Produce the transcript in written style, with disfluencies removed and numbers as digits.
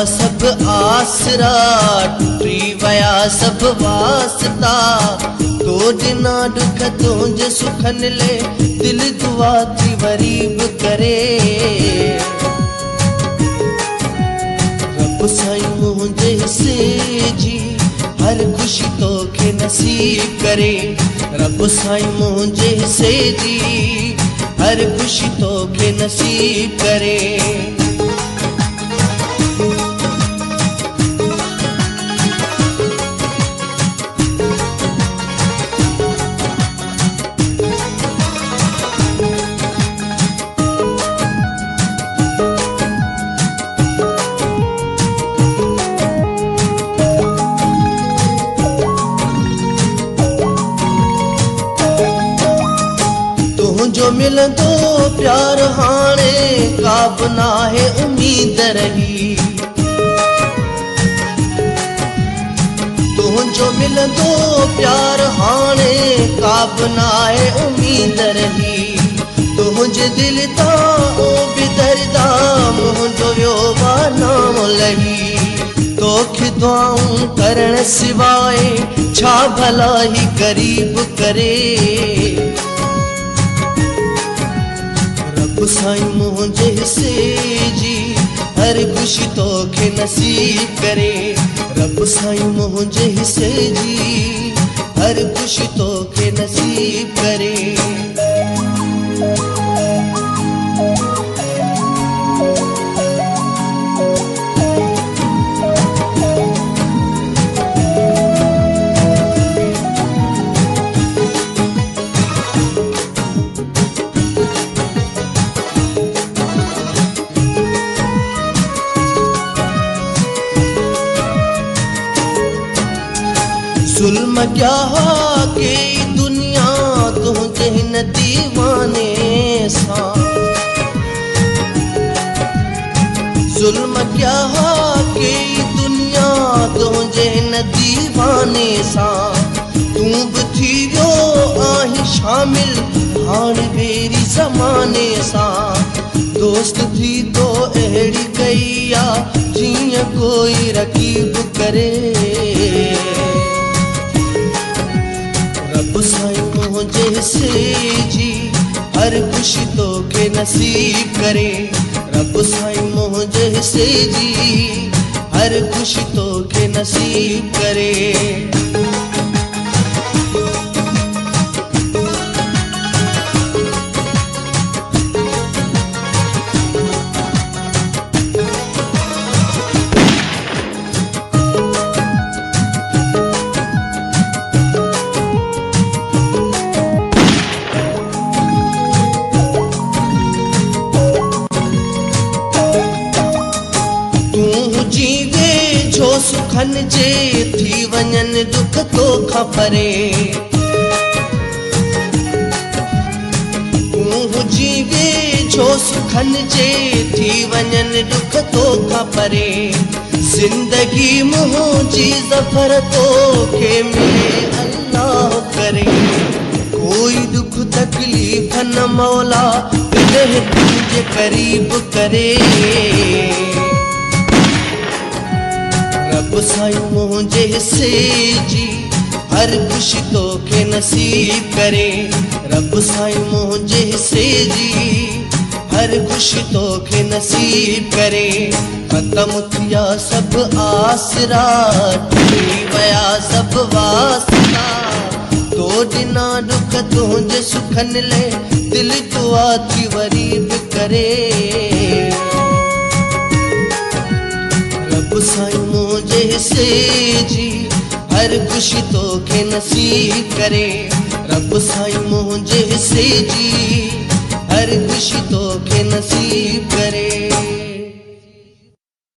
सब आसरा, टुटी वया सब वास्ता। तो जिना दुख तुंहिंजे सुखन ले दिल दुआ थी वरी बि करे। रब साईं मुंहिंजे हिस्से जी हर खुशी तोखे नसीब करे। रब साईं मुंहिंजे हिस्से जी हर खुशी तोखे नसीब करे। तुंहिंजो मिलंदो प्यार हाणे का बि नाहे उम्मीद रही। तुंहिंजो मिलंदो प्यार हाणे का बि नाहे उम्मीद रही। तुंहिंजे दिल तां ओ बि दर्दा मुंहिंजो वियो बा नाम लही। तोखे दुआऊं करण सिवाय छा भला ही ग़रीब करे। रब साईं मुंहिंजे हिस्से जी हर खुशी तोखे नसीब करे। रब साईं मुंहिंजे हिस्से जी हर खुशी तोखे नसीब करे। जुल्म क्या के दुनिया तुंहिंजे हिन दीवाने सां। जुल्म क्या के दुनिया तुंहिंजे हिन दीवाने सां। तूं बि थी वियो आहीं शामिल हाणे ॿेड़ी ज़माने सां। दोस्त थी तो अहिड़ी कई आ जीअं कोई रकीब करे। रब साईं मुंहिंजे हिस्से जी हर खुशी तोखे नसीब करे। रब साईं मुंहिंजे हिस्से जी हर खुशी तोखे नसीब करे। जीवे जो सुखन जे थी वञन दुख तोखां परे। तूं जीवे जो सुखन जे थी वञन दुख तोखां परे। जिंदगी मुंहिंजी ज़फ़र तोखे मिले अल्लाह करे। कोई दुख तकलीफ़ न मौला इन्हें तुंहिंजे करीब करे। रब साईं मुंहिंजे हिस्से जी हर खुशी तोखे नसीब करे। रब साईं मुंहिंजे हिस्से जी हर खुशी तोखे नसीब करे। खत्म थिया सब आसरा, टुटी वया सब वास्ता। तो ॾिना दुख तुंहिंजे सुखन ले दिल दुआ थी वरी बि करे। रब साईं मुंहिंजे हिस्से जी हर खुशी तोखे नसीब करे। रब साईं मुंहिंजे हिस्से जी हर खुशी तोखे नसीब करे।